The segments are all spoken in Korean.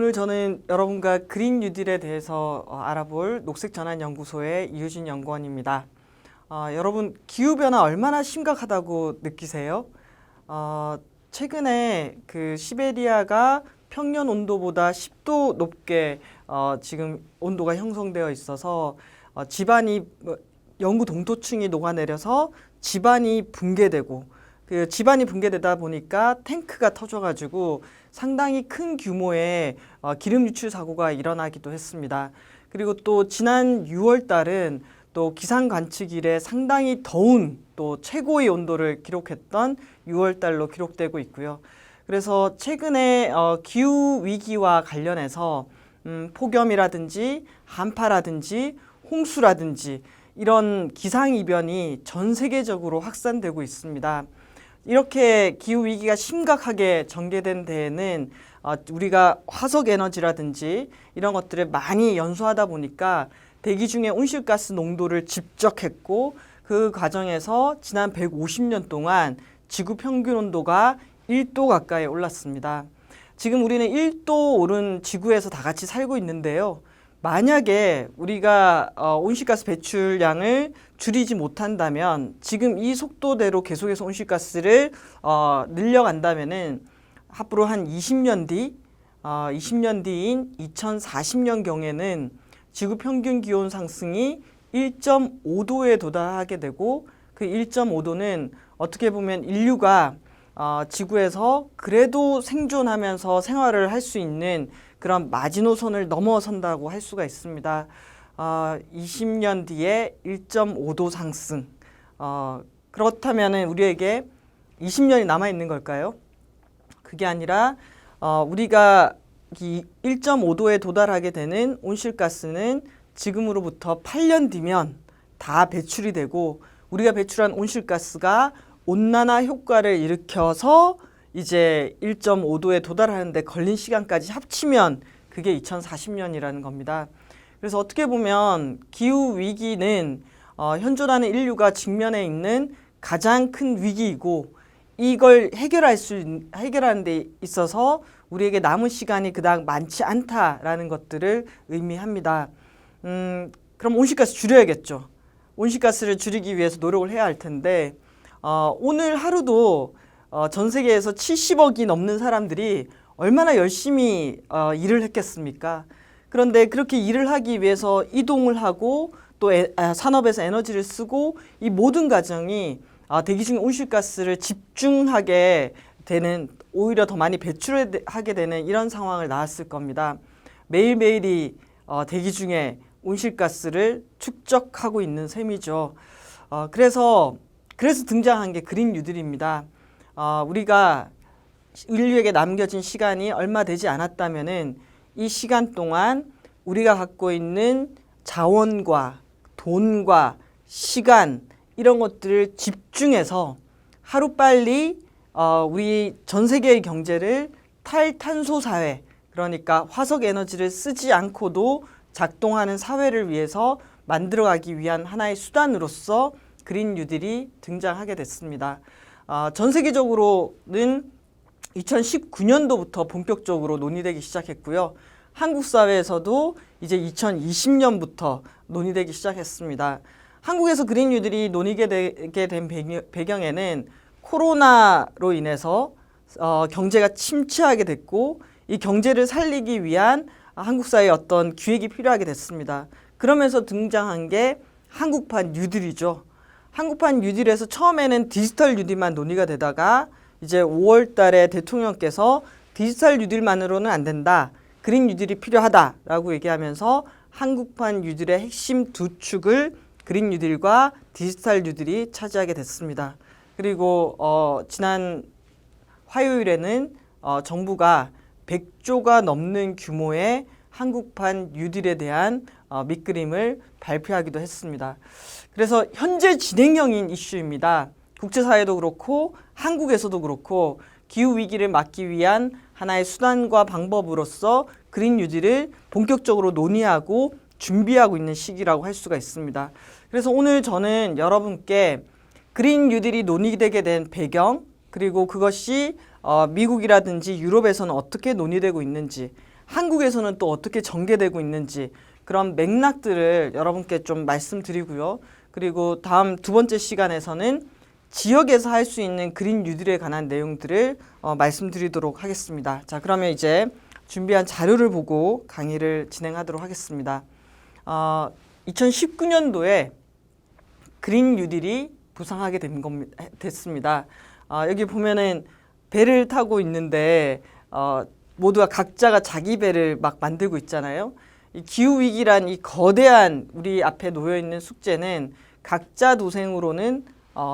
오늘 저는 여러분과 그린 뉴딜에 대해서 알아볼 녹색전환연구소의 이유진 연구원입니다. 여러분, 기후변화 얼마나 심각하다고 느끼세요? 최근에 그 시베리아가 평년 온도보다 10도 높게 지금 온도가 형성되어 있어서 지반이 영구 동토층이 녹아내려서 지반이 붕괴되고 그 지반이 붕괴되다 보니까 탱크가 터져가지고 상당히 큰 규모의 기름 유출 사고가 일어나기도 했습니다. 그리고 또 지난 6월 달은 또 기상 관측 이래 상당히 더운 또 최고의 온도를 기록했던 6월 달로 기록되고 있고요. 그래서 최근에 기후 위기와 관련해서 폭염이라든지 한파라든지 홍수라든지 이런 기상 이변이 전 세계적으로 확산되고 있습니다. 이렇게 기후 위기가 심각하게 전개된 데에는 우리가 화석 에너지라든지 이런 것들을 많이 연소하다 보니까 대기 중에 온실가스 농도를 집적했고 그 과정에서 지난 150년 동안 지구 평균 온도가 1도 가까이 올랐습니다. 지금 우리는 1도 오른 지구에서 다 같이 살고 있는데요. 만약에 우리가 온실가스 배출량을 줄이지 못한다면 지금 이 속도대로 계속해서 온실가스를 늘려간다면은 앞으로 한 20년 뒤인 2040년 경에는 지구 평균 기온 상승이 1.5도에 도달하게 되고 그 1.5도는 어떻게 보면 인류가 지구에서 그래도 생존하면서 생활을 할 수 있는 그런 마지노선을 넘어선다고 할 수가 있습니다. 20년 뒤에 1.5도 상승. 그렇다면 우리에게 20년이 남아있는 걸까요? 그게 아니라 우리가 이 1.5도에 도달하게 되는 온실가스는 지금으로부터 8년 뒤면 다 배출이 되고 우리가 배출한 온실가스가 온난화 효과를 일으켜서 이제 1.5도에 도달하는 데 걸린 시간까지 합치면 그게 2040년이라는 겁니다. 그래서 어떻게 보면 기후 위기는 현존하는 인류가 직면해 있는 가장 큰 위기이고 이걸 해결하는 데 있어서 우리에게 남은 시간이 그닥 많지 않다라는 것들을 의미합니다. 그럼 온실가스 줄여야겠죠. 온실가스를 줄이기 위해서 노력을 해야 할 텐데 오늘 하루도 전 세계에서 70억이 넘는 사람들이 얼마나 열심히 일을 했겠습니까? 그런데 그렇게 일을 하기 위해서 이동을 하고 또 산업에서 에너지를 쓰고 이 모든 과정이 대기 중 온실가스를 집중하게 되는 오히려 더 많이 배출하게 되는 이런 상황을 낳았을 겁니다. 매일매일이 대기 중에 온실가스를 축적하고 있는 셈이죠. 그래서 등장한 게 그린 뉴딜입니다. 우리가 인류에게 남겨진 시간이 얼마 되지 않았다면은 이 시간 동안 우리가 갖고 있는 자원과 돈과 시간 이런 것들을 집중해서 하루빨리 우리 전 세계의 경제를 탈탄소 사회, 그러니까 화석 에너지를 쓰지 않고도 작동하는 사회를 위해서 만들어가기 위한 하나의 수단으로서 그린 뉴딜이 등장하게 됐습니다. 전 세계적으로는 2019년도부터 본격적으로 논의되기 시작했고요. 한국 사회에서도 이제 2020년부터 논의되기 시작했습니다. 한국에서 그린 뉴딜이 논의되게 된 배경에는 코로나로 인해서 경제가 침체하게 됐고 이 경제를 살리기 위한 한국 사회의 어떤 기획이 필요하게 됐습니다. 그러면서 등장한 게 한국판 뉴딜이죠. 한국판 뉴딜에서 처음에는 디지털 뉴딜만 논의가 되다가 이제 5월 달에 대통령께서 디지털 뉴딜만으로는 안 된다. 그린 뉴딜이 필요하다라고 얘기하면서 한국판 뉴딜의 핵심 두 축을 그린 뉴딜과 디지털 뉴딜이 차지하게 됐습니다. 그리고 지난 화요일에는 정부가 100조가 넘는 규모의 한국판 뉴딜에 대한 밑그림을 발표하기도 했습니다. 그래서 현재 진행형인 이슈입니다. 국제사회도 그렇고 한국에서도 그렇고 기후위기를 막기 위한 하나의 수단과 방법으로서 그린 뉴딜을 본격적으로 논의하고 준비하고 있는 시기라고 할 수가 있습니다. 그래서 오늘 저는 여러분께 그린 뉴딜이 논의되게 된 배경, 그리고 그것이 미국이라든지 유럽에서는 어떻게 논의되고 있는지, 한국에서는 또 어떻게 전개되고 있는지 그런 맥락들을 여러분께 좀 말씀드리고요. 그리고 다음 두 번째 시간에서는 지역에서 할 수 있는 그린 뉴딜에 관한 내용들을 말씀드리도록 하겠습니다. 자, 그러면 이제 준비한 자료를 보고 강의를 진행하도록 하겠습니다. 2019년도에 그린 뉴딜이 부상하게 됐습니다. 여기 보면은 배를 타고 있는데 모두가 각자가 자기 배를 막 만들고 있잖아요. 이 기후위기란 이 거대한 우리 앞에 놓여있는 숙제는 각자 도생으로는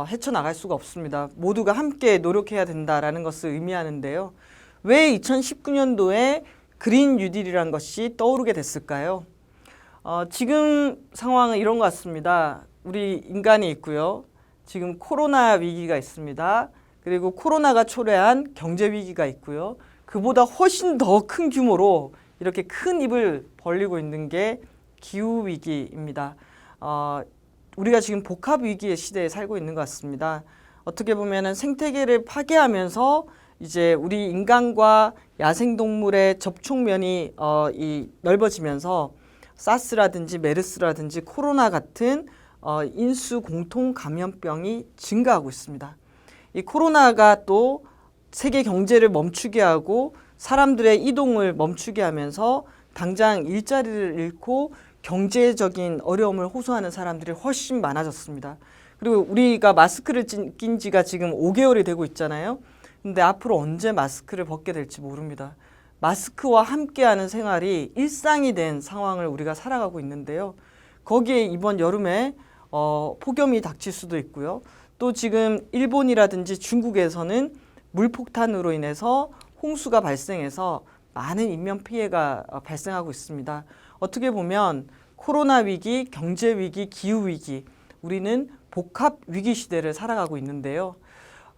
헤쳐나갈 수가 없습니다. 모두가 함께 노력해야 된다라는 것을 의미하는데요. 왜 2019년도에 그린 뉴딜이란 것이 떠오르게 됐을까요? 지금 상황은 이런 것 같습니다. 우리 인간이 있고요. 지금 코로나 위기가 있습니다. 그리고 코로나가 초래한 경제 위기가 있고요. 그보다 훨씬 더 큰 규모로 이렇게 큰 입을 벌리고 있는 게 기후 위기입니다. 우리가 지금 복합 위기의 시대에 살고 있는 것 같습니다. 어떻게 보면은 생태계를 파괴하면서 이제 우리 인간과 야생동물의 접촉면이 넓어지면서 사스라든지 메르스라든지 코로나 같은 인수 공통 감염병이 증가하고 있습니다. 이 코로나가 또 세계 경제를 멈추게 하고 사람들의 이동을 멈추게 하면서 당장 일자리를 잃고 경제적인 어려움을 호소하는 사람들이 훨씬 많아졌습니다. 그리고 우리가 마스크를 낀 지가 지금 5개월이 되고 있잖아요. 근데 앞으로 언제 마스크를 벗게 될지 모릅니다. 마스크와 함께하는 생활이 일상이 된 상황을 우리가 살아가고 있는데요. 거기에 이번 여름에 폭염이 닥칠 수도 있고요. 또 지금 일본이라든지 중국에서는 물폭탄으로 인해서 홍수가 발생해서 많은 인명 피해가 발생하고 있습니다. 어떻게 보면 코로나 위기, 경제 위기, 기후 위기, 우리는 복합 위기 시대를 살아가고 있는데요.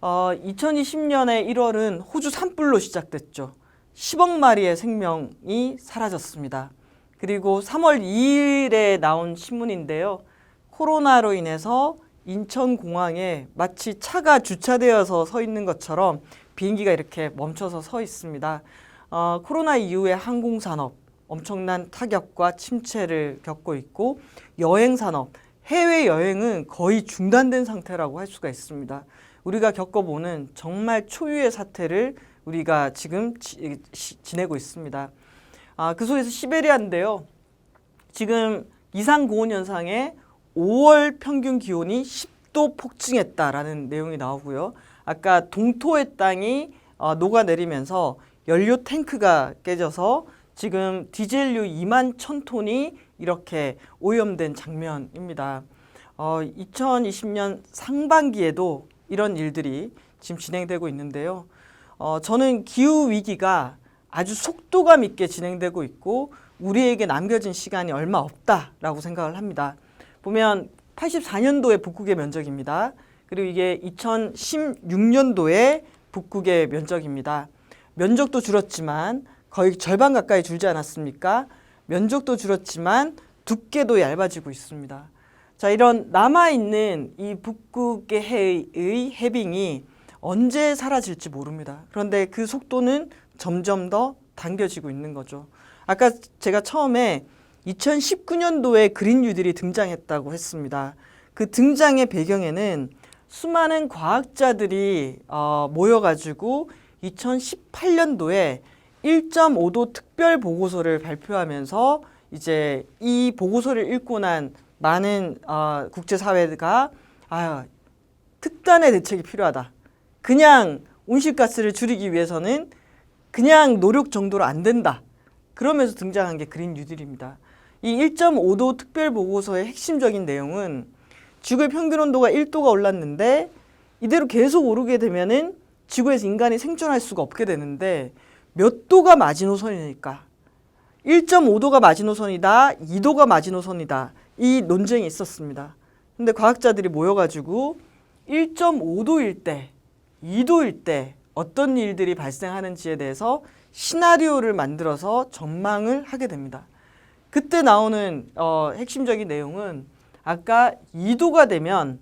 2020년의 1월은 호주 산불로 시작됐죠. 10억 마리의 생명이 사라졌습니다. 그리고 3월 2일에 나온 신문인데요. 코로나로 인해서 인천공항에 마치 차가 주차되어서 서 있는 것처럼 비행기가 이렇게 멈춰서 서 있습니다. 코로나 이후에 항공산업 엄청난 타격과 침체를 겪고 있고 여행산업, 해외여행은 거의 중단된 상태라고 할 수가 있습니다. 우리가 겪어보는 정말 초유의 사태를 우리가 지금 지내고 있습니다. 그 속에서 시베리아인데요. 지금 이상고온현상에 5월 평균 기온이 10도 폭증했다라는 내용이 나오고요. 아까 동토의 땅이 녹아내리면서 연료 탱크가 깨져서 지금 디젤류 2만 1,000톤이 이렇게 오염된 장면입니다. 2020년 상반기에도 이런 일들이 지금 진행되고 있는데요. 저는 기후위기가 아주 속도감 있게 진행되고 있고 우리에게 남겨진 시간이 얼마 없다라고 생각을 합니다. 보면 84년도에 북극의 면적입니다. 그리고 이게 2016년도에 북극의 면적입니다. 면적도 줄었지만 거의 절반 가까이 줄지 않았습니까? 면적도 줄었지만 두께도 얇아지고 있습니다. 자, 이런 남아있는 이 북극의 해의 해빙이 언제 사라질지 모릅니다. 그런데 그 속도는 점점 더 당겨지고 있는 거죠. 아까 제가 처음에 2019년도에 그린 뉴딜이 등장했다고 했습니다. 그 등장의 배경에는 수많은 과학자들이 모여가지고 2018년도에 1.5도 특별 보고서를 발표하면서 이제 이 보고서를 읽고 난 많은 국제사회가 특단의 대책이 필요하다. 그냥 온실가스를 줄이기 위해서는 그냥 노력 정도로 안 된다. 그러면서 등장한 게 그린 뉴딜입니다. 이 1.5도 특별 보고서의 핵심적인 내용은 지구의 평균 온도가 1도가 올랐는데 이대로 계속 오르게 되면은 지구에서 인간이 생존할 수가 없게 되는데 몇 도가 마지노선이니까 1.5도가 마지노선이다, 2도가 마지노선이다. 이 논쟁이 있었습니다. 근데 과학자들이 모여가지고 1.5도일 때, 2도일 때 어떤 일들이 발생하는지에 대해서 시나리오를 만들어서 전망을 하게 됩니다. 그때 나오는 핵심적인 내용은 아까 2도가 되면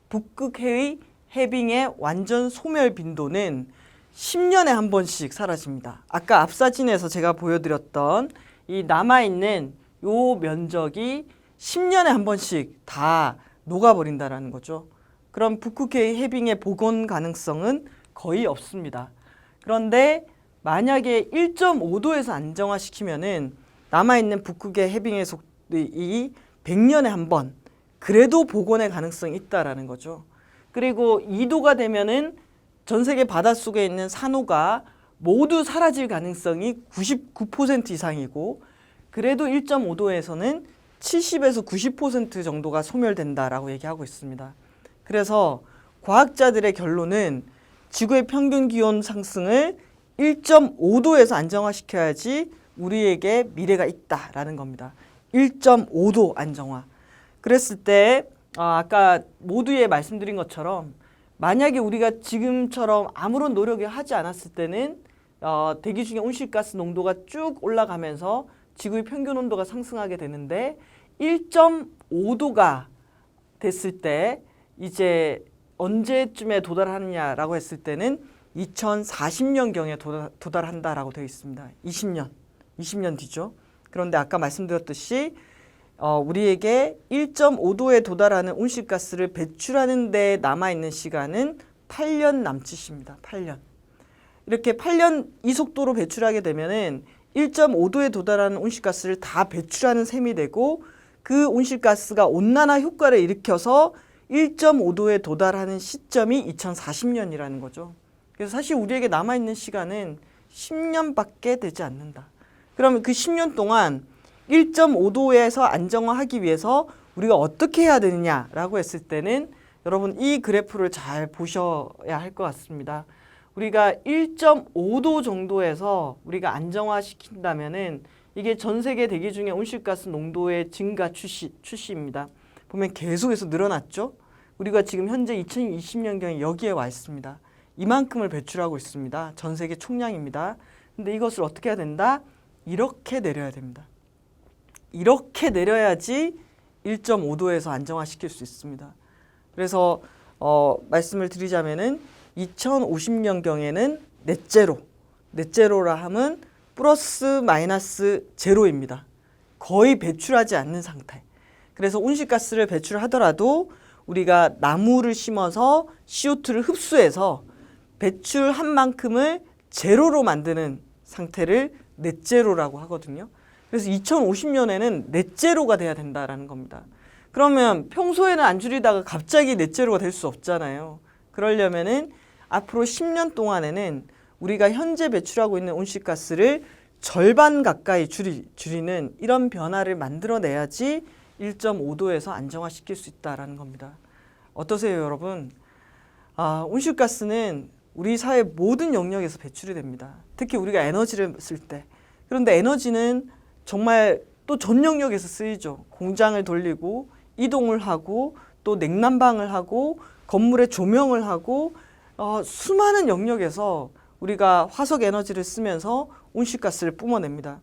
북극해의 해빙의 완전 소멸 빈도는 10년에 한 번씩 사라집니다. 아까 앞 사진에서 제가 보여드렸던 이 남아있는 요 면적이 10년에 한 번씩 다 녹아버린다라는 거죠. 그럼 북극해 해빙의 복원 가능성은 거의 없습니다. 그런데 만약에 1.5도에서 안정화시키면은 남아있는 북극의 해빙의 속이 100년에 한 번 그래도 복원의 가능성이 있다라는 거죠. 그리고 2도가 되면은 전 세계 바닷속에 있는 산호가 모두 사라질 가능성이 99% 이상이고, 그래도 1.5도에서는 70에서 90% 정도가 소멸된다라고 얘기하고 있습니다. 그래서 과학자들의 결론은 지구의 평균 기온 상승을 1.5도에서 안정화시켜야지 우리에게 미래가 있다라는 겁니다. 1.5도 안정화. 그랬을 때 아까 모두에 말씀드린 것처럼 만약에 우리가 지금처럼 아무런 노력을 하지 않았을 때는 대기 중에 온실가스 농도가 쭉 올라가면서 지구의 평균 온도가 상승하게 되는데, 1.5도가 됐을 때 이제 언제쯤에 도달하느냐라고 했을 때는 2040년경에 도달한다라고 되어 있습니다. 20년 뒤죠. 그런데 아까 말씀드렸듯이 우리에게 1.5도에 도달하는 온실가스를 배출하는 데 남아있는 시간은 8년 남짓입니다. 8년. 이렇게 8년 이 속도로 배출하게 되면은 1.5도에 도달하는 온실가스를 다 배출하는 셈이 되고, 그 온실가스가 온난화 효과를 일으켜서 1.5도에 도달하는 시점이 2040년이라는 거죠. 그래서 사실 우리에게 남아있는 시간은 10년밖에 되지 않는다. 그러면 그 10년 동안 1.5도에서 안정화하기 위해서 우리가 어떻게 해야 되느냐라고 했을 때는 여러분 이 그래프를 잘 보셔야 할 것 같습니다. 우리가 1.5도 정도에서 우리가 안정화시킨다면은 이게 전 세계 대기 중에 온실가스 농도의 증가 추시입니다. 보면 계속해서 늘어났죠. 우리가 지금 현재 2020년경에 여기에 와 있습니다. 이만큼을 배출하고 있습니다. 전 세계 총량입니다. 근데 이것을 어떻게 해야 된다? 이렇게 내려야 됩니다. 이렇게 내려야지 1.5도에서 안정화시킬 수 있습니다. 그래서 말씀을 드리자면은 2050년경에는 넷제로라 하면 플러스 마이너스 제로입니다. 거의 배출하지 않는 상태. 그래서 온실가스를 배출하더라도 우리가 나무를 심어서 CO2를 흡수해서 배출한 만큼을 제로로 만드는 상태를 넷제로라고 하거든요. 그래서 2050년에는 넷제로가 돼야 된다라는 겁니다. 그러면 평소에는 안 줄이다가 갑자기 넷제로가 될 수 없잖아요. 그러려면은 앞으로 10년 동안에는 우리가 현재 배출하고 있는 온실가스를 절반 가까이 줄이는 이런 변화를 만들어내야지 1.5도에서 안정화시킬 수 있다라는 겁니다. 어떠세요, 여러분? 온실가스는 우리 사회 모든 영역에서 배출이 됩니다. 특히 우리가 에너지를 쓸 때. 그런데 에너지는 정말 또 전 영역에서 쓰이죠. 공장을 돌리고 이동을 하고 또 냉난방을 하고 건물에 조명을 하고 수많은 영역에서 우리가 화석 에너지를 쓰면서 온실가스를 뿜어냅니다.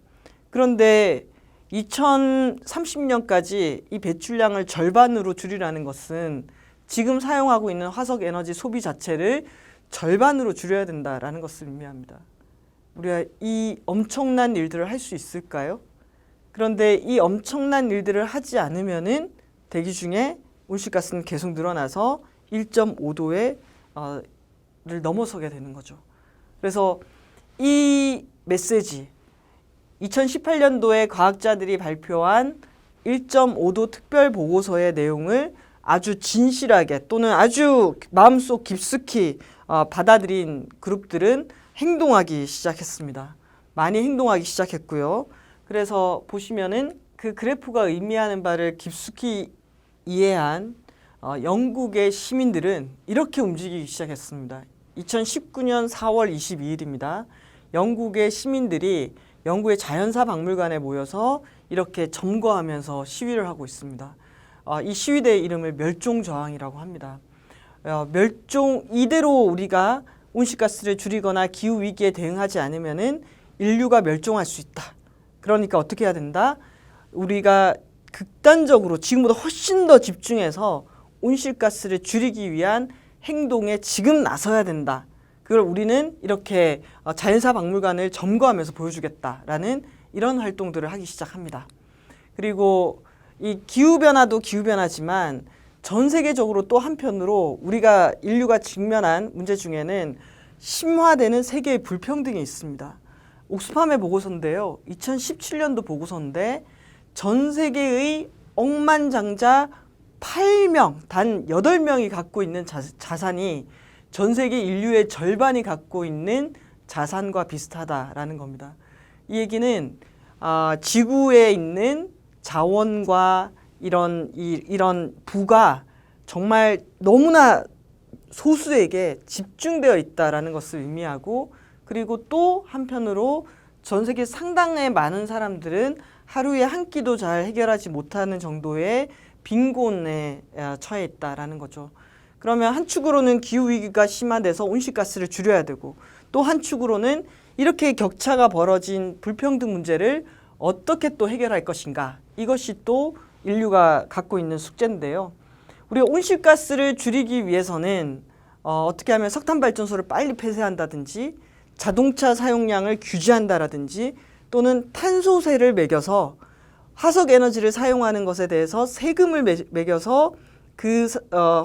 그런데 2030년까지 이 배출량을 절반으로 줄이라는 것은 지금 사용하고 있는 화석 에너지 소비 자체를 절반으로 줄여야 된다라는 것을 의미합니다. 우리가 이 엄청난 일들을 할 수 있을까요? 그런데 이 엄청난 일들을 하지 않으면은 대기 중에 온실가스는 계속 늘어나서 1.5도를 넘어서게 되는 거죠. 그래서 이 메시지, 2018년도에 과학자들이 발표한 1.5도 특별 보고서의 내용을 아주 진실하게 또는 아주 마음속 깊숙이 받아들인 그룹들은 행동하기 시작했습니다. 많이 행동하기 시작했고요. 그래서 보시면은 그 그래프가 의미하는 바를 깊숙이 이해한 영국의 시민들은 이렇게 움직이기 시작했습니다. 2019년 4월 22일입니다. 영국의 시민들이 영국의 자연사 박물관에 모여서 이렇게 점거하면서 시위를 하고 있습니다. 이 시위대의 이름을 멸종저항이라고 합니다. 이대로 우리가 온실가스를 줄이거나 기후위기에 대응하지 않으면은 인류가 멸종할 수 있다. 그러니까 어떻게 해야 된다? 우리가 극단적으로 지금보다 훨씬 더 집중해서 온실가스를 줄이기 위한 행동에 지금 나서야 된다. 그걸 우리는 이렇게 자연사 박물관을 점거하면서 보여주겠다라는 이런 활동들을 하기 시작합니다. 그리고 이 기후변화도 기후변화지만 전 세계적으로 또 한편으로 우리가 인류가 직면한 문제 중에는 심화되는 세계의 불평등이 있습니다. 옥스팜의 보고서인데요. 2017년도 보고서인데 전 세계의 억만장자 8명, 단 8명이 갖고 있는 자산이 전 세계 인류의 절반이 갖고 있는 자산과 비슷하다라는 겁니다. 이 얘기는 지구에 있는 자원과 이런 부가 정말 너무나 소수에게 집중되어 있다라는 것을 의미하고, 그리고 또 한편으로 전 세계 상당히 많은 사람들은 하루에 한 끼도 잘 해결하지 못하는 정도의 빈곤에 처해 있다라는 거죠. 그러면 한 축으로는 기후위기가 심화돼서 온실가스를 줄여야 되고, 또 한 축으로는 이렇게 격차가 벌어진 불평등 문제를 어떻게 또 해결할 것인가. 이것이 또 인류가 갖고 있는 숙제인데요. 우리가 온실가스를 줄이기 위해서는 어떻게 하면 석탄발전소를 빨리 폐쇄한다든지 자동차 사용량을 규제한다라든지 또는 탄소세를 매겨서 화석에너지를 사용하는 것에 대해서 세금을 매겨서 그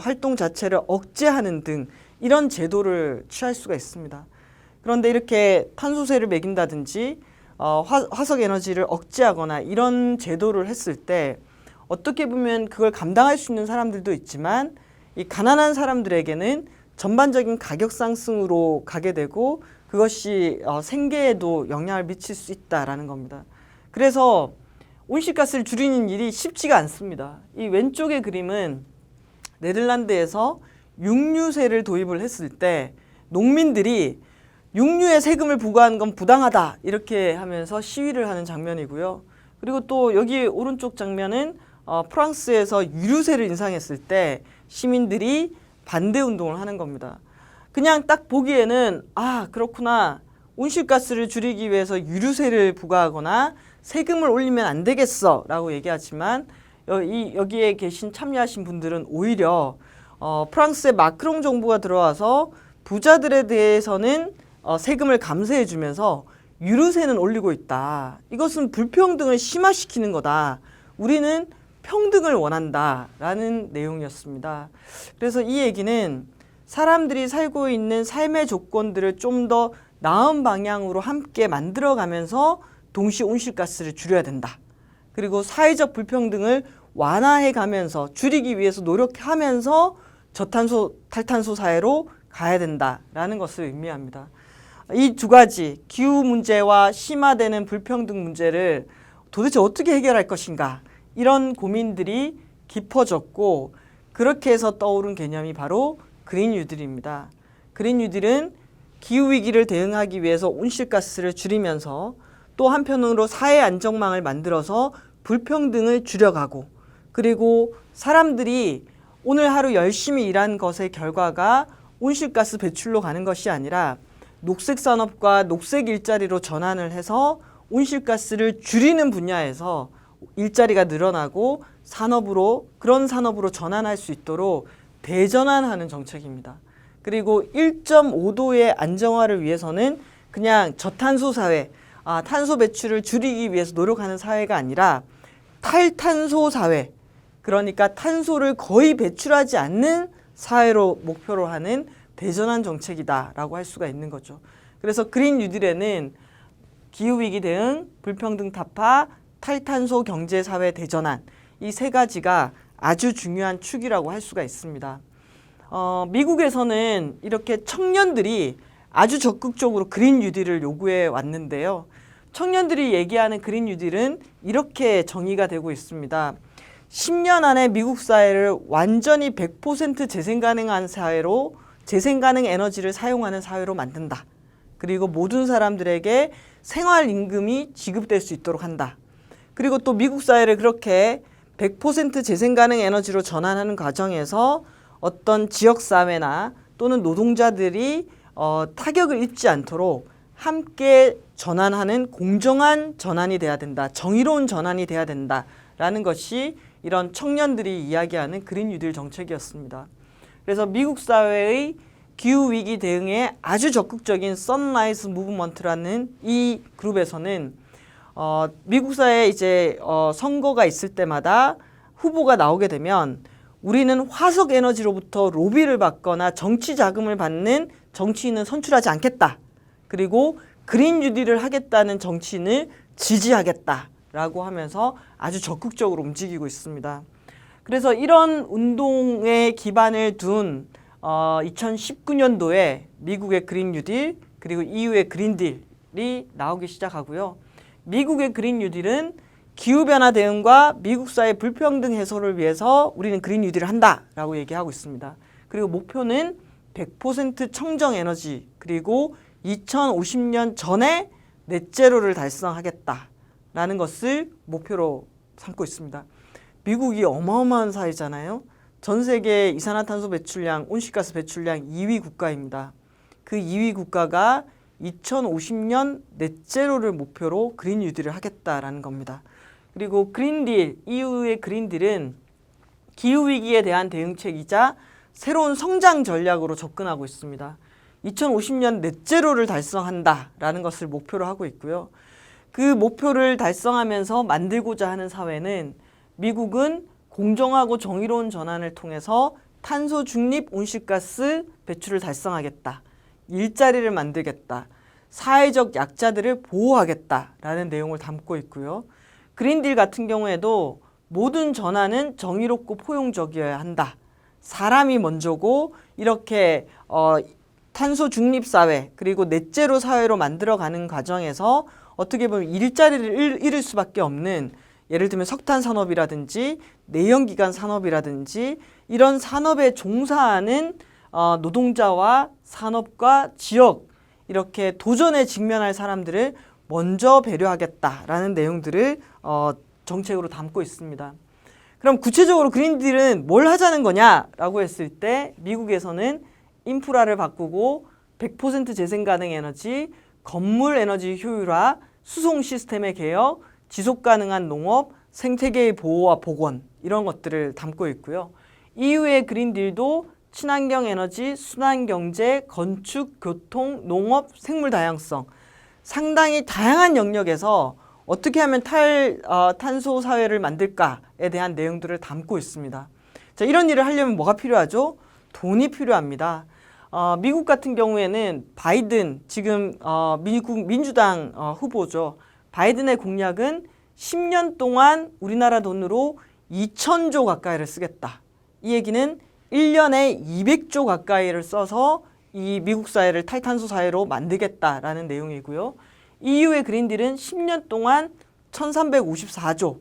활동 자체를 억제하는 등 이런 제도를 취할 수가 있습니다. 그런데 이렇게 탄소세를 매긴다든지 화석에너지를 억제하거나 이런 제도를 했을 때 어떻게 보면 그걸 감당할 수 있는 사람들도 있지만 이 가난한 사람들에게는 전반적인 가격 상승으로 가게 되고 그것이 생계에도 영향을 미칠 수 있다라는 겁니다. 그래서 온실가스를 줄이는 일이 쉽지가 않습니다. 이 왼쪽의 그림은 네덜란드에서 육류세를 도입을 했을 때 농민들이 육류에 세금을 부과하는 건 부당하다 이렇게 하면서 시위를 하는 장면이고요. 그리고 또 여기 오른쪽 장면은 프랑스에서 유류세를 인상했을 때 시민들이 반대 운동을 하는 겁니다. 그냥 딱 보기에는 그렇구나, 온실가스를 줄이기 위해서 유류세를 부과하거나 세금을 올리면 안 되겠어 라고 얘기하지만 여기에 계신 참여하신 분들은 오히려 프랑스의 마크롱 정부가 들어와서 부자들에 대해서는 세금을 감세해 주면서 유류세는 올리고 있다. 이것은 불평등을 심화시키는 거다. 우리는 평등을 원한다 라는 내용이었습니다. 그래서 이 얘기는 사람들이 살고 있는 삶의 조건들을 좀 더 나은 방향으로 함께 만들어가면서 동시에 온실가스를 줄여야 된다. 그리고 사회적 불평등을 완화해 가면서 줄이기 위해서 노력하면서 저탄소, 탈탄소 사회로 가야 된다라는 것을 의미합니다. 이 두 가지, 기후 문제와 심화되는 불평등 문제를 도대체 어떻게 해결할 것인가, 이런 고민들이 깊어졌고 그렇게 해서 떠오른 개념이 바로 그린 뉴딜입니다. 그린 뉴딜은 기후위기를 대응하기 위해서 온실가스를 줄이면서 또 한편으로 사회 안정망을 만들어서 불평등을 줄여가고, 그리고 사람들이 오늘 하루 열심히 일한 것의 결과가 온실가스 배출로 가는 것이 아니라 녹색 산업과 녹색 일자리로 전환을 해서 온실가스를 줄이는 분야에서 일자리가 늘어나고 그런 산업으로 전환할 수 있도록 대전환하는 정책입니다. 그리고 1.5도의 안정화를 위해서는 그냥 저탄소 사회, 탄소 배출을 줄이기 위해서 노력하는 사회가 아니라 탈탄소 사회, 그러니까 탄소를 거의 배출하지 않는 사회로 목표로 하는 대전환 정책이다라고 할 수가 있는 거죠. 그래서 그린 뉴딜에는 기후위기 대응, 불평등 타파, 탈탄소 경제사회 대전환, 이 세 가지가 아주 중요한 축이라고 할 수가 있습니다. 미국에서는 이렇게 청년들이 아주 적극적으로 그린 뉴딜을 요구해 왔는데요. 청년들이 얘기하는 그린 뉴딜은 이렇게 정의가 되고 있습니다. 10년 안에 미국 사회를 완전히 100% 재생 가능한 사회로, 재생 가능 에너지를 사용하는 사회로 만든다. 그리고 모든 사람들에게 생활 임금이 지급될 수 있도록 한다. 그리고 또 미국 사회를 그렇게 100% 재생 가능 에너지로 전환하는 과정에서 어떤 지역사회나 또는 노동자들이 타격을 입지 않도록 함께 전환하는 공정한 전환이 돼야 된다. 정의로운 전환이 돼야 된다라는 것이 이런 청년들이 이야기하는 그린 뉴딜 정책이었습니다. 그래서 미국 사회의 기후위기 대응에 아주 적극적인 선라이즈 무브먼트라는 이 그룹에서는 미국 사회에 이제 선거가 있을 때마다 후보가 나오게 되면 우리는 화석 에너지로부터 로비를 받거나 정치 자금을 받는 정치인은 선출하지 않겠다. 그리고 그린 뉴딜을 하겠다는 정치인을 지지하겠다라고 하면서 아주 적극적으로 움직이고 있습니다. 그래서 이런 운동에 기반을 둔 2019년도에 미국의 그린 뉴딜 그리고 EU의 그린 딜이 나오기 시작하고요. 미국의 그린 뉴딜은 기후변화 대응과 미국 사회 불평등 해소를 위해서 우리는 그린 뉴딜을 한다라고 얘기하고 있습니다. 그리고 목표는 100% 청정 에너지 그리고 2050년 전에 넷제로를 달성하겠다라는 것을 목표로 삼고 있습니다. 미국이 어마어마한 사회잖아요. 전 세계 이산화탄소 배출량, 온실가스 배출량 2위 국가입니다. 그 2위 국가가 2050년 넷제로를 목표로 그린 뉴딜을 하겠다라는 겁니다. 그리고 그린딜, EU의 그린딜은 기후위기에 대한 대응책이자 새로운 성장 전략으로 접근하고 있습니다. 2050년 넷제로를 달성한다라는 것을 목표로 하고 있고요. 그 목표를 달성하면서 만들고자 하는 사회는 미국은 공정하고 정의로운 전환을 통해서 탄소 중립 온실가스 배출을 달성하겠다. 일자리를 만들겠다. 사회적 약자들을 보호하겠다라는 내용을 담고 있고요. 그린딜 같은 경우에도 모든 전환은 정의롭고 포용적이어야 한다. 사람이 먼저고 이렇게 탄소 중립 사회 그리고 넷제로 사회로 만들어가는 과정에서 어떻게 보면 일자리를 잃을 수밖에 없는 예를 들면 석탄 산업이라든지 내연기관 산업이라든지 이런 산업에 종사하는 노동자와 산업과 지역 이렇게 도전에 직면할 사람들을 먼저 배려하겠다라는 내용들을 정책으로 담고 있습니다. 그럼 구체적으로 그린딜은 뭘 하자는 거냐라고 했을 때 미국에서는 인프라를 바꾸고 100% 재생 가능 에너지, 건물 에너지 효율화, 수송 시스템의 개혁, 지속 가능한 농업, 생태계의 보호와 복원 이런 것들을 담고 있고요. EU의 그린딜도 친환경 에너지, 순환 경제, 건축, 교통, 농업, 생물 다양성 상당히 다양한 영역에서 어떻게 하면 탄소 사회를 만들까에 대한 내용들을 담고 있습니다. 자, 이런 일을 하려면 뭐가 필요하죠? 돈이 필요합니다. 미국 같은 경우에는 바이든 지금 미국 민주당 후보죠. 바이든의 공약은 10년 동안 우리나라 돈으로 2,000조 가까이를 쓰겠다. 이 얘기는 1년에 200조 가까이를 써서 이 미국 사회를 탈탄소 사회로 만들겠다라는 내용이고요. EU의 그린딜은 10년 동안 1,354조,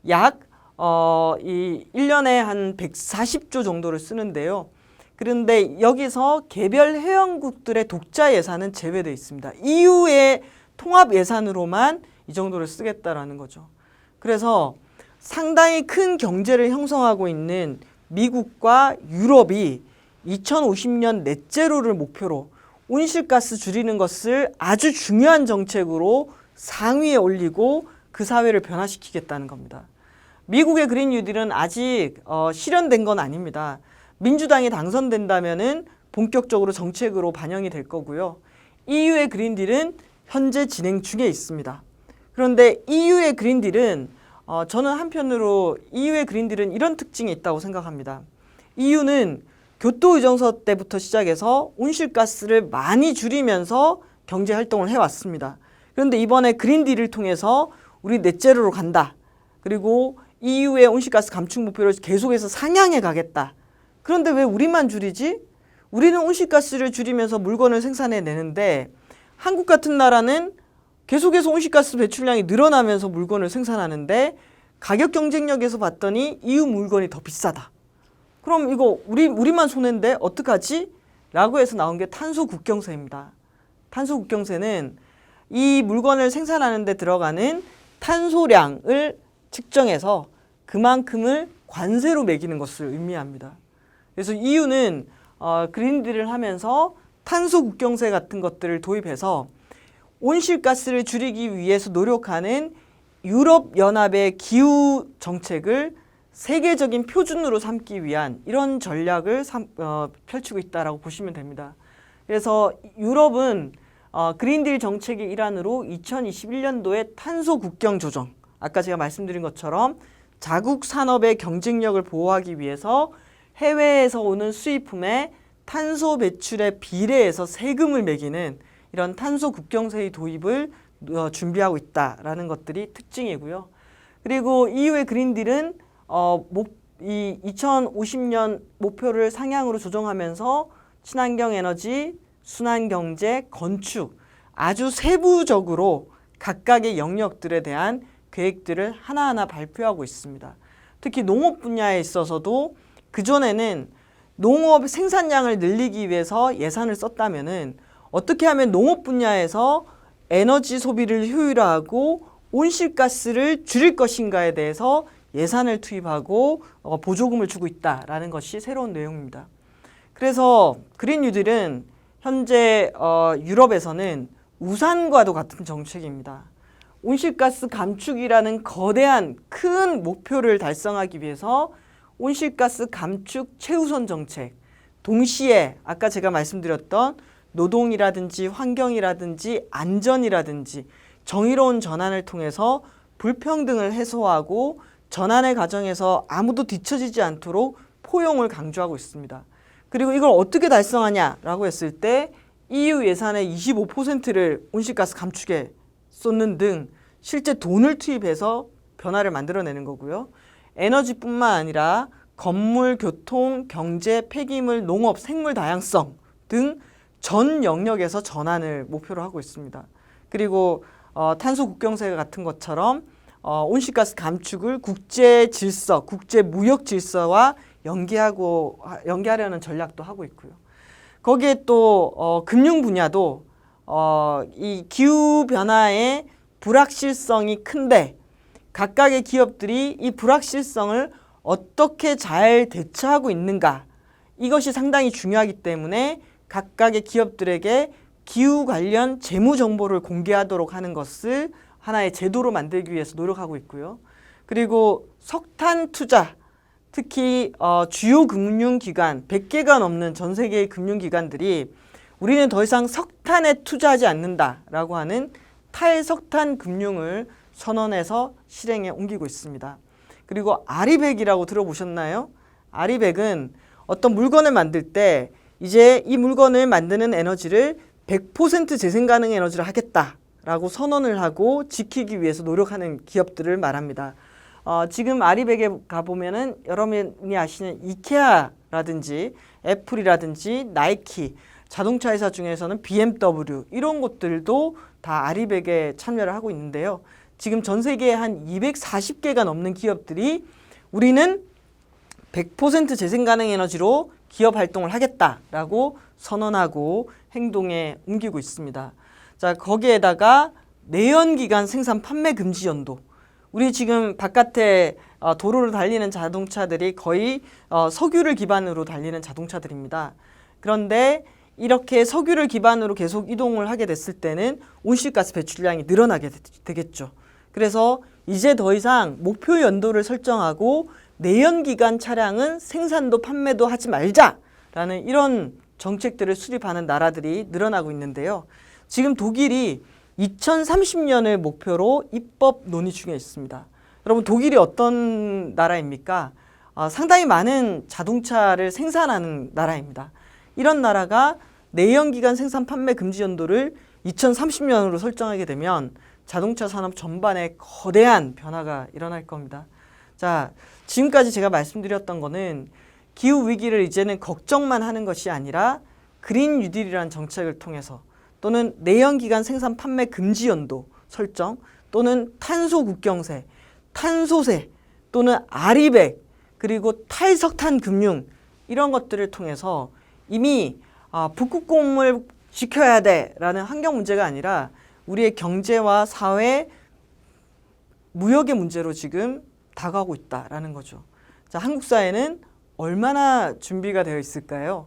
약 1년에 한 140조 정도를 쓰는데요. 그런데 여기서 개별 회원국들의 독자 예산은 제외되어 있습니다. EU의 통합 예산으로만 이 정도를 쓰겠다라는 거죠. 그래서 상당히 큰 경제를 형성하고 있는 미국과 유럽이 2050년 넷제로를 목표로 온실가스 줄이는 것을 아주 중요한 정책으로 상위에 올리고 그 사회를 변화시키겠다는 겁니다. 미국의 그린 뉴딜은 아직 실현된 건 아닙니다. 민주당이 당선된다면은 본격적으로 정책으로 반영이 될 거고요. EU의 그린 딜은 현재 진행 중에 있습니다. 그런데 EU의 그린 딜은 저는 한편으로 EU의 그린 딜은 이런 특징이 있다고 생각합니다. EU는 교토의정서 때부터 시작해서 온실가스를 많이 줄이면서 경제 활동을 해왔습니다. 그런데 이번에 그린 딜을 통해서 우리 넷제로로 간다. 그리고 EU의 온실가스 감축 목표를 계속해서 상향해 가겠다. 그런데 왜 우리만 줄이지? 우리는 온실가스를 줄이면서 물건을 생산해내는데 한국 같은 나라는 계속해서 온실가스 배출량이 늘어나면서 물건을 생산하는데 가격 경쟁력에서 봤더니 EU 물건이 더 비싸다. 그럼 이거 우리만 손해인데 어떡하지? 라고 해서 나온 게 탄소 국경세입니다. 탄소 국경세는 이 물건을 생산하는 데 들어가는 탄소량을 측정해서 그만큼을 관세로 매기는 것을 의미합니다. 그래서 EU는 그린딜을 하면서 탄소 국경세 같은 것들을 도입해서 온실가스를 줄이기 위해서 노력하는 유럽연합의 기후 정책을 세계적인 표준으로 삼기 위한 이런 전략을 펼치고 있다라고 보시면 됩니다. 그래서 유럽은 그린딜 정책의 일환으로 2021년도에 탄소 국경 조정, 아까 제가 말씀드린 것처럼 자국 산업의 경쟁력을 보호하기 위해서 해외에서 오는 수입품의 탄소 배출에 비례해서 세금을 매기는 이런 탄소 국경세의 도입을 준비하고 있다라는 것들이 특징이고요. 그리고 EU의 그린딜은 이 2050년 목표를 상향으로 조정하면서 친환경 에너지, 순환 경제, 건축 아주 세부적으로 각각의 영역들에 대한 계획들을 하나하나 발표하고 있습니다. 특히 농업 분야에 있어서도 그전에는 농업 생산량을 늘리기 위해서 예산을 썼다면은 어떻게 하면 농업 분야에서 에너지 소비를 효율화하고 온실가스를 줄일 것인가에 대해서 예산을 투입하고 보조금을 주고 있다라는 것이 새로운 내용입니다. 그래서 그린 뉴딜은 현재 유럽에서는 우산과도 같은 정책입니다. 온실가스 감축이라는 거대한 큰 목표를 달성하기 위해서 온실가스 감축 최우선 정책, 동시에 아까 제가 말씀드렸던 노동이라든지 환경이라든지 안전이라든지 정의로운 전환을 통해서 불평등을 해소하고 전환의 과정에서 아무도 뒤처지지 않도록 포용을 강조하고 있습니다. 그리고 이걸 어떻게 달성하냐라고 했을 때 EU 예산의 25%를 온실가스 감축에 쏟는 등 실제 돈을 투입해서 변화를 만들어내는 거고요. 에너지뿐만 아니라 건물, 교통, 경제, 폐기물, 농업, 생물 다양성 등 전 영역에서 전환을 목표로 하고 있습니다. 그리고 탄소 국경세 같은 것처럼 온실가스 감축을 국제 질서, 국제 무역 질서와 연계하려는 전략도 하고 있고요. 거기에 또 금융 분야도 이 기후 변화의 불확실성이 큰데 각각의 기업들이 이 불확실성을 어떻게 잘 대처하고 있는가, 이것이 상당히 중요하기 때문에 각각의 기업들에게 기후 관련 재무 정보를 공개하도록 하는 것을 하나의 제도로 만들기 위해서 노력하고 있고요. 그리고 석탄 투자, 특히 주요 금융기관 100개가 넘는 전 세계의 금융기관들이 우리는 더 이상 석탄에 투자하지 않는다라고 하는 탈석탄 금융을 선언해서 실행에 옮기고 있습니다. 그리고 아리백이라고 들어보셨나요? 아리백은 어떤 물건을 만들 때 이제 이 물건을 만드는 에너지를 100% 재생 가능 에너지를 하겠다라고 선언을 하고 지키기 위해서 노력하는 기업들을 말합니다. 지금 아리백에 가보면은 여러분이 아시는 이케아라든지 애플이라든지 나이키, 자동차 회사 중에서는 BMW 이런 곳들도 다 아리백에 참여를 하고 있는데요. 지금 전 세계에 한 240개가 넘는 기업들이 우리는 100% 재생 가능 에너지로 기업 활동을 하겠다라고 선언하고 행동에 옮기고 있습니다. 자, 거기에다가 내연기관 생산 판매 금지 연도. 우리 지금 바깥에 도로를 달리는 자동차들이 거의 석유를 기반으로 달리는 자동차들입니다. 그런데 이렇게 석유를 기반으로 계속 이동을 하게 됐을 때는 온실가스 배출량이 늘어나게 되겠죠. 그래서 이제 더 이상 목표 연도를 설정하고 내연기관 차량은 생산도 판매도 하지 말자라는 이런 정책들을 수립하는 나라들이 늘어나고 있는데요. 지금 독일이 2030년을 목표로 입법 논의 중에 있습니다. 여러분, 독일이 어떤 나라입니까? 상당히 많은 자동차를 생산하는 나라입니다. 이런 나라가 내연기관 생산 판매 금지 연도를 2030년으로 설정하게 되면 자동차 산업 전반에 거대한 변화가 일어날 겁니다. 자, 지금까지 제가 말씀드렸던 거는 기후 위기를 이제는 걱정만 하는 것이 아니라 그린 뉴딜이라는 정책을 통해서 또는 내연기관 생산 판매 금지 연도 설정 또는 탄소 국경세, 탄소세 또는 아리백 그리고 탈석탄 금융 이런 것들을 통해서 이미 북극곰을 지켜야 돼라는 환경 문제가 아니라 우리의 경제와 사회, 무역의 문제로 지금 다가오고 있다라는 거죠. 자, 한국 사회는 얼마나 준비가 되어 있을까요?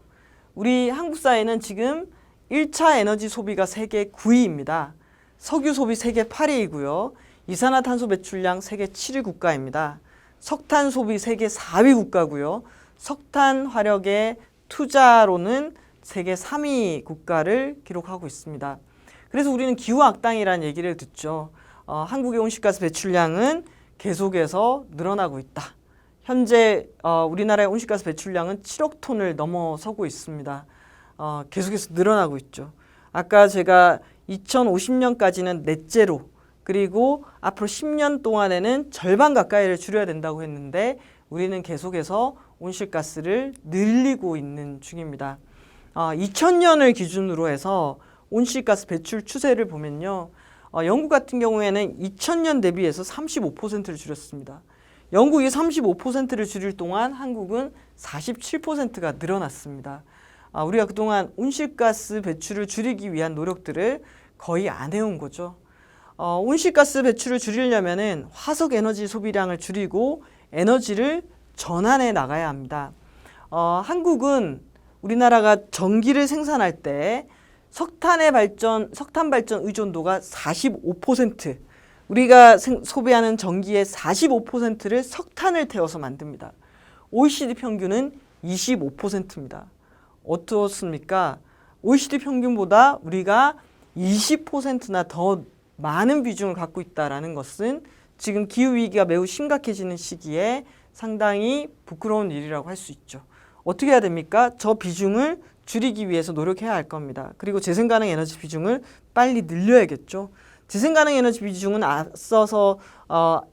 우리 한국 사회는 지금 1차 에너지 소비가 세계 9위입니다. 석유 소비 세계 8위이고요. 이산화탄소 배출량 세계 7위 국가입니다. 석탄 소비 세계 4위 국가고요. 석탄 화력의 투자로는 세계 3위 국가를 기록하고 있습니다. 그래서 우리는 기후악당이라는 얘기를 듣죠. 한국의 온실가스 배출량은 계속해서 늘어나고 있다. 현재 우리나라의 온실가스 배출량은 7억 톤을 넘어서고 있습니다. 계속해서 늘어나고 있죠. 아까 제가 2050년까지는 넷제로, 그리고 앞으로 10년 동안에는 절반 가까이를 줄여야 된다고 했는데 우리는 계속해서 온실가스를 늘리고 있는 중입니다. 2000년을 기준으로 해서 온실가스 배출 추세를 보면요. 영국 같은 경우에는 2000년 대비해서 35%를 줄였습니다. 영국이 35%를 줄일 동안 한국은 47%가 늘어났습니다. 우리가 그동안 온실가스 배출을 줄이기 위한 노력들을 거의 안 해온 거죠. 온실가스 배출을 줄이려면은 화석 에너지 소비량을 줄이고 에너지를 전환해 나가야 합니다. 한국은 우리나라가 전기를 생산할 때 석탄 발전 의존도가 45%, 우리가 소비하는 전기의 45%를 석탄을 태워서 만듭니다. OECD 평균은 25%입니다. 어떻습니까? OECD 평균보다 우리가 20%나 더 많은 비중을 갖고 있다는 것은 지금 기후위기가 매우 심각해지는 시기에 상당히 부끄러운 일이라고 할 수 있죠. 어떻게 해야 됩니까? 저 비중을 줄이기 위해서 노력해야 할 겁니다. 그리고 재생가능 에너지 비중을 빨리 늘려야겠죠. 재생가능 에너지 비중은 앞서서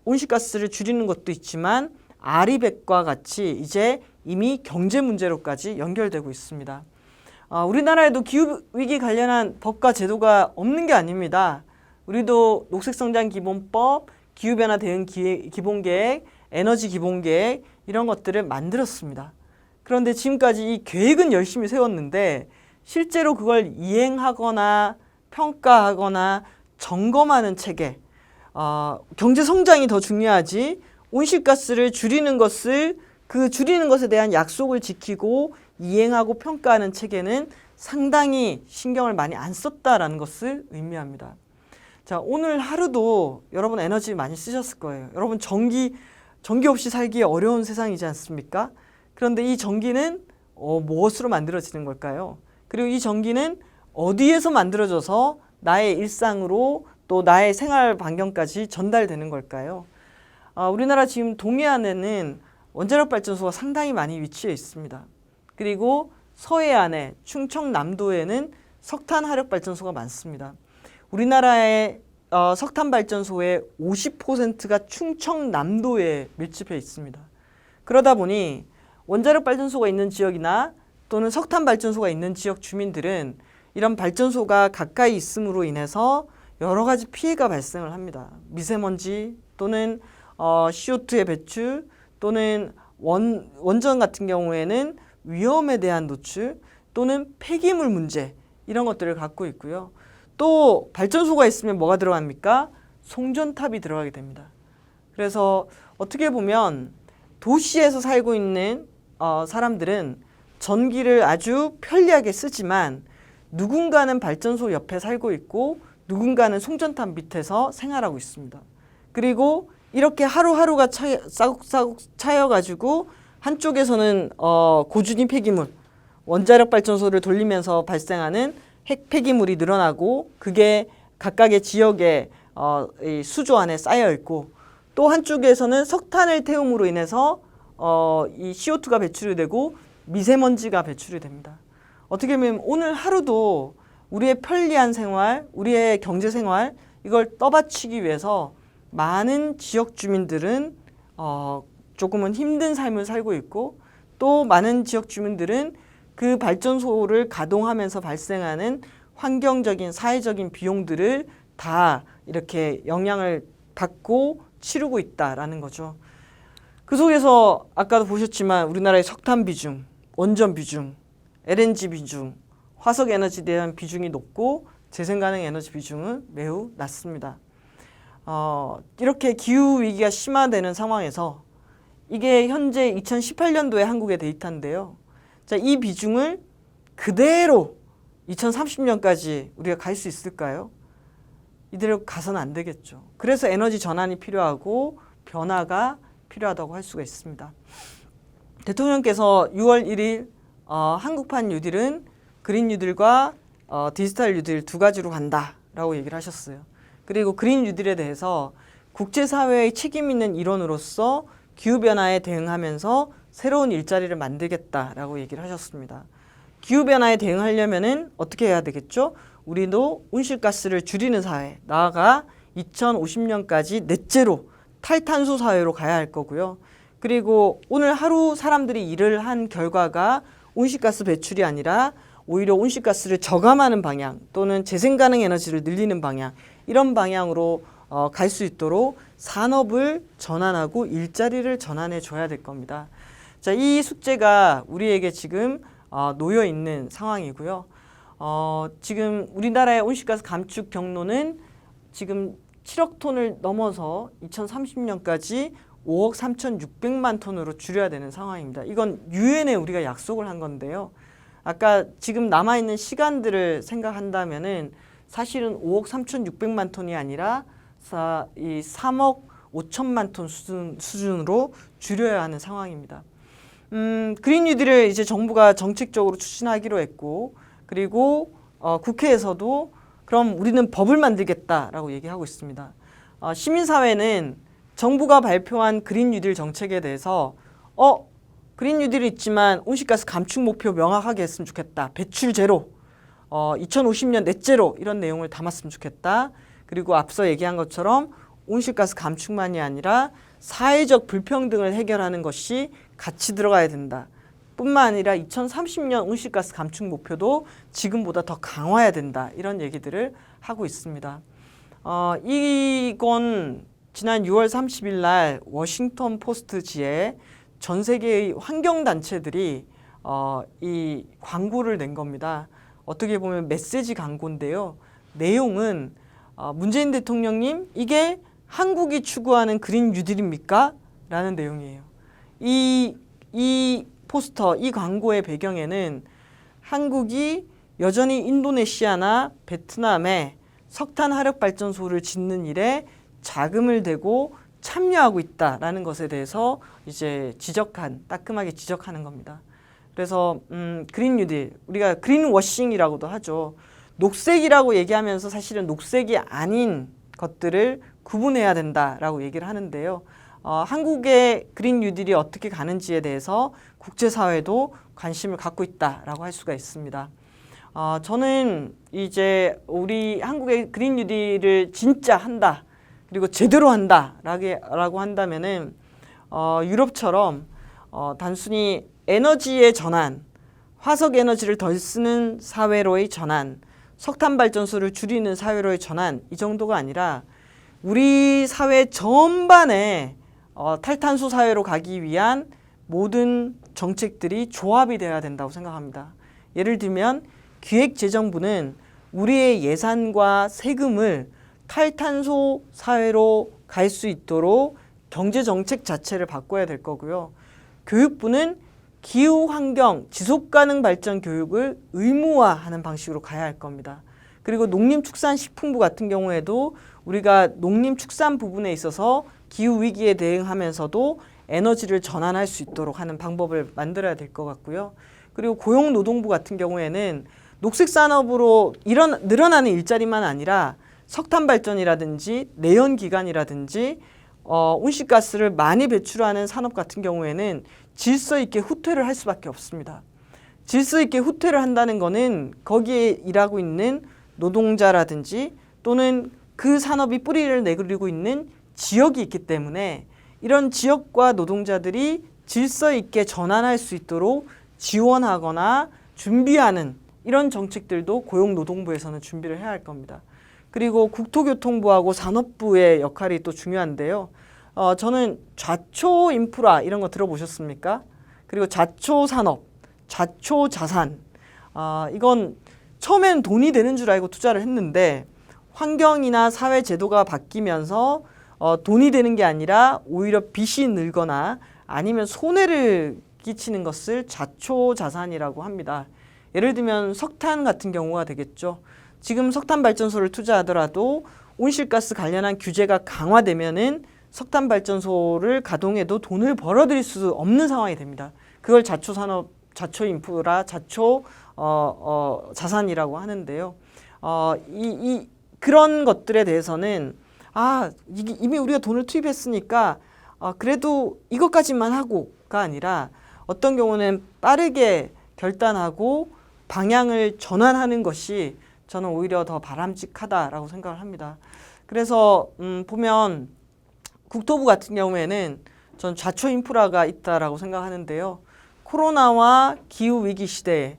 온실가스를 줄이는 것도 있지만 아리백과 같이 이제 이미 경제 문제로까지 연결되고 있습니다. 우리나라에도 기후위기 관련한 법과 제도가 없는 게 아닙니다. 우리도 녹색성장기본법, 기후변화 대응 기본계획, 에너지 기본계획 이런 것들을 만들었습니다. 그런데 지금까지 이 계획은 열심히 세웠는데 실제로 그걸 이행하거나 평가하거나 점검하는 체계, 경제성장이 더 중요하지 온실가스를 줄이는 것을 그 줄이는 것에 대한 약속을 지키고 이행하고 평가하는 체계는 상당히 신경을 많이 안 썼다라는 것을 의미합니다. 자, 오늘 하루도 여러분 에너지 많이 쓰셨을 거예요. 여러분 전기 없이 살기 어려운 세상이지 않습니까? 그런데 이 전기는 무엇으로 만들어지는 걸까요? 그리고 이 전기는 어디에서 만들어져서 나의 일상으로 또 나의 생활 반경까지 전달되는 걸까요? 우리나라 지금 동해안에는 원자력 발전소가 상당히 많이 위치해 있습니다. 그리고 서해안에 충청남도에는 석탄 화력 발전소가 많습니다. 우리나라의 석탄 발전소의 50%가 충청남도에 밀집해 있습니다. 그러다 보니 원자력 발전소가 있는 지역이나 또는 석탄 발전소가 있는 지역 주민들은 이런 발전소가 가까이 있음으로 인해서 여러 가지 피해가 발생을 합니다. 미세먼지 또는 CO2의 배출 또는 원전 같은 경우에는 위험에 대한 노출 또는 폐기물 문제 이런 것들을 갖고 있고요. 또 발전소가 있으면 뭐가 들어갑니까? 송전탑이 들어가게 됩니다. 그래서 어떻게 보면 도시에서 살고 있는 사람들은 전기를 아주 편리하게 쓰지만 누군가는 발전소 옆에 살고 있고 누군가는 송전탑 밑에서 생활하고 있습니다. 그리고 이렇게 하루하루가 싸곡싸곡 차여가지고 한쪽에서는 고준위 폐기물, 원자력 발전소를 돌리면서 발생하는 핵 폐기물이 늘어나고 그게 각각의 지역의 이 수조 안에 쌓여 있고 또 한쪽에서는 석탄을 태움으로 인해서 이 CO2가 배출이 되고 미세먼지가 배출이 됩니다. 어떻게 보면 오늘 하루도 우리의 편리한 생활, 우리의 경제 생활 이걸 떠받치기 위해서 많은 지역 주민들은 조금은 힘든 삶을 살고 있고 또 많은 지역 주민들은 그 발전소를 가동하면서 발생하는 환경적인 사회적인 비용들을 다 이렇게 영향을 받고 치르고 있다라는 거죠. 그 속에서 아까도 보셨지만 우리나라의 석탄 비중, 원전 비중, LNG 비중, 화석 에너지에 대한 비중이 높고 재생가능 에너지 비중은 매우 낮습니다. 이렇게 기후 위기가 심화되는 상황에서 이게 현재 2018년도의 한국의 데이터인데요. 자, 이 비중을 그대로 2030년까지 우리가 갈 수 있을까요? 이대로 가서는 안 되겠죠. 그래서 에너지 전환이 필요하고 변화가 필요하다고 할 수가 있습니다. 대통령께서 6월 1일 한국판 뉴딜은 그린 뉴딜과 디지털 뉴딜 두 가지로 간다라고 얘기를 하셨어요. 그리고 그린 뉴딜에 대해서 국제사회의 책임 있는 일원으로서 기후변화에 대응하면서 새로운 일자리를 만들겠다라고 얘기를 하셨습니다. 기후변화에 대응하려면은 어떻게 해야 되겠죠? 우리도 온실가스를 줄이는 사회, 나아가 2050년까지 넷제로 탈탄소 사회로 가야 할 거고요. 그리고 오늘 하루 사람들이 일을 한 결과가 온실가스 배출이 아니라 오히려 온실가스를 저감하는 방향 또는 재생가능 에너지를 늘리는 방향, 이런 방향으로 갈 수 있도록 산업을 전환하고 일자리를 전환해 줘야 될 겁니다. 자, 이 숙제가 우리에게 지금 놓여 있는 상황이고요. 지금 우리나라의 온실가스 감축 경로는 지금 7억 톤을 넘어서 2030년까지 5억 3,600만 톤으로 줄여야 되는 상황입니다. 이건 유엔에 우리가 약속을 한 건데요. 아까 지금 남아있는 시간들을 생각한다면은 사실은 5억 3,600만 톤이 아니라 이 3억 5천만 톤 수준으로 줄여야 하는 상황입니다. 그린 뉴딜을 이제 정부가 정책적으로 추진하기로 했고, 그리고 국회에서도 그럼 우리는 법을 만들겠다라고 얘기하고 있습니다. 시민사회는 정부가 발표한 그린 뉴딜 정책에 대해서 그린 뉴딜이 있지만 온실가스 감축 목표 명확하게 했으면 좋겠다. 배출 제로, 2050년 넷제로 이런 내용을 담았으면 좋겠다. 그리고 앞서 얘기한 것처럼 온실가스 감축만이 아니라 사회적 불평등을 해결하는 것이 같이 들어가야 된다. 뿐만 아니라 2030년 온실가스 감축 목표도 지금보다 더 강화해야 된다. 이런 얘기들을 하고 있습니다. 이건 지난 6월 30일 날 워싱턴 포스트지에 전 세계의 환경단체들이 이 광고를 낸 겁니다. 어떻게 보면 메시지 광고인데요. 내용은 문재인 대통령님, 이게 한국이 추구하는 그린 뉴딜입니까? 라는 내용이에요. 이 포스터, 이 광고의 배경에는 한국이 여전히 인도네시아나 베트남에 석탄 화력 발전소를 짓는 일에 자금을 대고 참여하고 있다라는 것에 대해서 이제 따끔하게 지적하는 겁니다. 그래서 그린 뉴딜, 우리가 그린 워싱이라고도 하죠. 녹색이라고 얘기하면서 사실은 녹색이 아닌 것들을 구분해야 된다라고 얘기를 하는데요. 한국의 그린 뉴딜이 어떻게 가는지에 대해서 국제사회도 관심을 갖고 있다라고 할 수가 있습니다. 저는 이제 우리 한국의 그린 뉴딜을 진짜 한다, 그리고 제대로 한다라고 한다면은 유럽처럼 단순히 에너지의 전환, 화석 에너지를 덜 쓰는 사회로의 전환, 석탄 발전소를 줄이는 사회로의 전환, 이 정도가 아니라 우리 사회 전반에 탈탄소 사회로 가기 위한 모든 정책들이 조합이 되어야 된다고 생각합니다. 예를 들면 기획재정부는 우리의 예산과 세금을 탈탄소 사회로 갈 수 있도록 경제정책 자체를 바꿔야 될 거고요. 교육부는 기후환경, 지속가능 발전 교육을 의무화하는 방식으로 가야 할 겁니다. 그리고 농림축산식품부 같은 경우에도 우리가 농림축산 부분에 있어서 기후위기에 대응하면서도 에너지를 전환할 수 있도록 하는 방법을 만들어야 될 것 같고요. 그리고 고용노동부 같은 경우에는 녹색산업으로 늘어나는 일자리만 아니라 석탄 발전이라든지 내연기관이라든지 온실가스를 많이 배출하는 산업 같은 경우에는 질서 있게 후퇴를 할 수밖에 없습니다. 질서 있게 후퇴를 한다는 거는 거기에 일하고 있는 노동자라든지 또는 그 산업이 뿌리를 내리고 있는 지역이 있기 때문에 이런 지역과 노동자들이 질서 있게 전환할 수 있도록 지원하거나 준비하는 이런 정책들도 고용노동부에서는 준비를 해야 할 겁니다. 그리고 국토교통부하고 산업부의 역할이 또 중요한데요. 저는 좌초 인프라 이런 거 들어보셨습니까? 그리고 좌초 산업, 좌초 자산. 이건 처음엔 돈이 되는 줄 알고 투자를 했는데 환경이나 사회 제도가 바뀌면서 돈이 되는 게 아니라 오히려 빚이 늘거나 아니면 손해를 끼치는 것을 좌초 자산이라고 합니다. 예를 들면 석탄 같은 경우가 되겠죠. 지금 석탄 발전소를 투자하더라도 온실가스 관련한 규제가 강화되면은 석탄 발전소를 가동해도 돈을 벌어들일 수 없는 상황이 됩니다. 그걸 자초 산업, 자초 인프라, 자초 자산이라고 하는데요. 그런 것들에 대해서는 이미 우리가 돈을 투입했으니까 그래도 이것까지만 하고가 아니라 어떤 경우는 빠르게 결단하고 방향을 전환하는 것이 저는 오히려 더 바람직하다라고 생각을 합니다. 그래서 보면 국토부 같은 경우에는 전 좌초 인프라가 있다라고 생각하는데요. 코로나와 기후 위기 시대에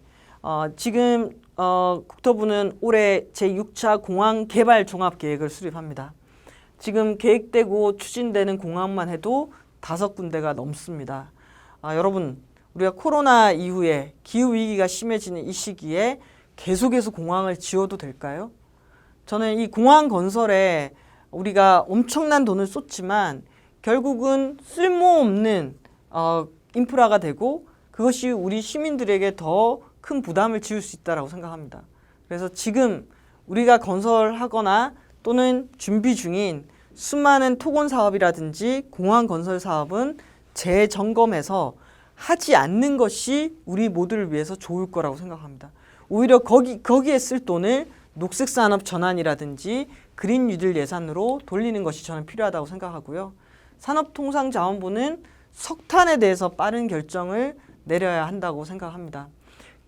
지금 국토부는 올해 제6차 공항 개발 종합 계획을 수립합니다. 지금 계획되고 추진되는 공항만 해도 5군데가 넘습니다. 여러분, 우리가 코로나 이후에 기후 위기가 심해지는 이 시기에 계속해서 공항을 지어도 될까요? 저는 이 공항 건설에 우리가 엄청난 돈을 쏟지만 결국은 쓸모없는 인프라가 되고 그것이 우리 시민들에게 더 큰 부담을 지울 수 있다고 생각합니다. 그래서 지금 우리가 건설하거나 또는 준비 중인 수많은 토건 사업이라든지 공항 건설 사업은 재점검해서 하지 않는 것이 우리 모두를 위해서 좋을 거라고 생각합니다. 오히려 거기에 쓸 돈을 녹색산업 전환이라든지 그린 뉴딜 예산으로 돌리는 것이 저는 필요하다고 생각하고요. 산업통상자원부는 석탄에 대해서 빠른 결정을 내려야 한다고 생각합니다.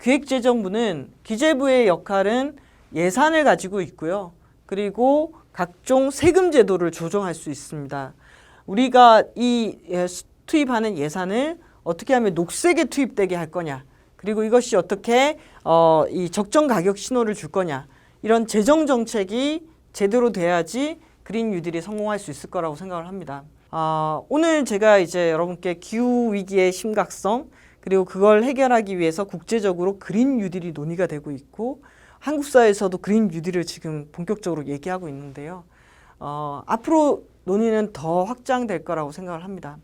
기획재정부는 기재부의 역할은 예산을 가지고 있고요. 그리고 각종 세금 제도를 조정할 수 있습니다. 우리가 투입하는 예산을 어떻게 하면 녹색에 투입되게 할 거냐, 그리고 이것이 어떻게 이 적정 가격 신호를 줄 거냐, 이런 재정 정책이 제대로 돼야지 그린 뉴딜이 성공할 수 있을 거라고 생각을 합니다. 오늘 제가 이제 여러분께 기후 위기의 심각성, 그리고 그걸 해결하기 위해서 국제적으로 그린 뉴딜이 논의가 되고 있고 한국 사회에서도 그린 뉴딜을 지금 본격적으로 얘기하고 있는데요. 앞으로 논의는 더 확장될 거라고 생각을 합니다.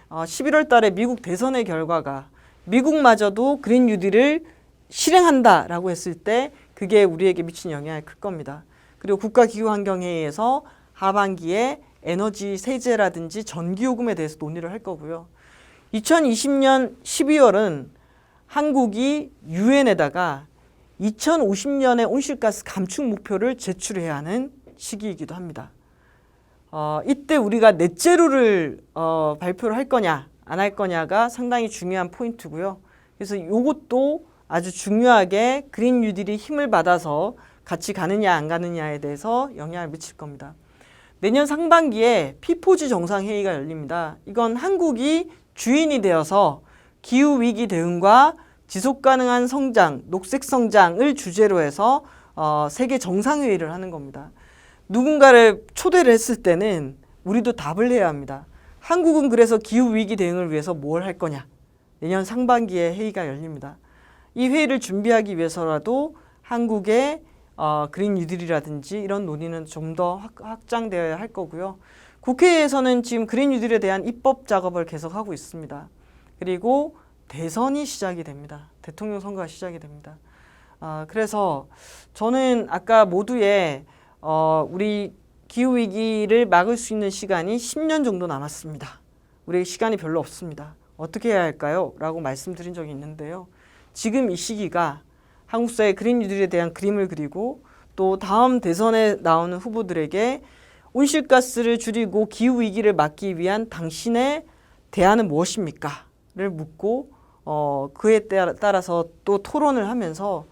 11월 달에 미국 대선의 결과가 미국마저도 그린 뉴딜을 실행한다라고 했을 때 그게 우리에게 미친 영향이 클 겁니다. 그리고 국가기후환경회의에서 하반기에 에너지 세제라든지 전기요금에 대해서 논의를 할 거고요. 2020년 12월은 한국이 유엔에다가 2050년의 온실가스 감축 목표를 제출해야 하는 시기이기도 합니다. 이때 우리가 넷제로를 발표를 할 거냐 안 할 거냐가 상당히 중요한 포인트고요. 그래서 이것도 아주 중요하게 그린 뉴딜이 힘을 받아서 같이 가느냐 안 가느냐에 대해서 영향을 미칠 겁니다. 내년 상반기에 P4G 정상회의가 열립니다. 이건 한국이 주인이 되어서 기후위기 대응과 지속가능한 성장, 녹색 성장을 주제로 해서 세계 정상회의를 하는 겁니다. 누군가를 초대를 했을 때는 우리도 답을 해야 합니다. 한국은 그래서 기후위기 대응을 위해서 뭘 할 거냐? 내년 상반기에 회의가 열립니다. 이 회의를 준비하기 위해서라도 한국의 그린 뉴딜이라든지 이런 논의는 좀 더 확장되어야 할 거고요. 국회에서는 지금 그린 뉴딜에 대한 입법 작업을 계속하고 있습니다. 그리고 대선이 시작이 됩니다. 대통령 선거가 시작이 됩니다. 그래서 저는 아까 모두의 우리 기후위기를 막을 수 있는 시간이 10년 정도 남았습니다. 우리 시간이 별로 없습니다. 어떻게 해야 할까요? 라고 말씀드린 적이 있는데요. 지금 이 시기가 한국 사회 그린 뉴딜에 대한 그림을 그리고 또 다음 대선에 나오는 후보들에게 온실가스를 줄이고 기후위기를 막기 위한 당신의 대안은 무엇입니까? 를 묻고 그에 따라서 또 토론을 하면서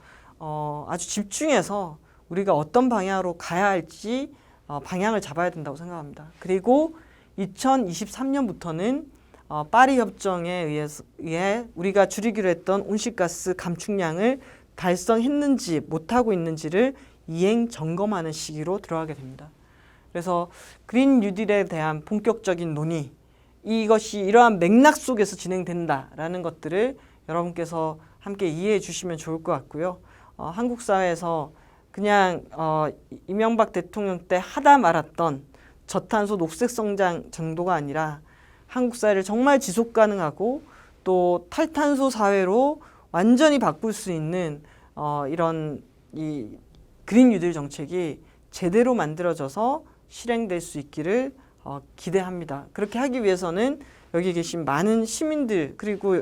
아주 집중해서 우리가 어떤 방향으로 가야 할지 방향을 잡아야 된다고 생각합니다. 그리고 2023년부터는 파리 협정에 의해 우리가 줄이기로 했던 온실가스 감축량을 달성했는지 못하고 있는지를 이행 점검하는 시기로 들어가게 됩니다. 그래서 그린 뉴딜에 대한 본격적인 논의, 이것이 이러한 맥락 속에서 진행된다라는 것들을 여러분께서 함께 이해해 주시면 좋을 것 같고요. 한국 사회에서 그냥 이명박 대통령 때 하다 말았던 저탄소 녹색 성장 정도가 아니라 한국 사회를 정말 지속 가능하고 또 탈탄소 사회로 완전히 바꿀 수 있는 이런 이 그린 뉴딜 정책이 제대로 만들어져서 실행될 수 있기를 기대합니다. 그렇게 하기 위해서는 여기 계신 많은 시민들 그리고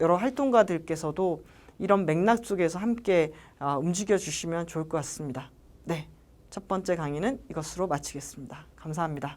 여러 활동가들께서도 이런 맥락 속에서 함께 움직여 주시면 좋을 것 같습니다. 네, 첫 번째 강의는 이것으로 마치겠습니다. 감사합니다.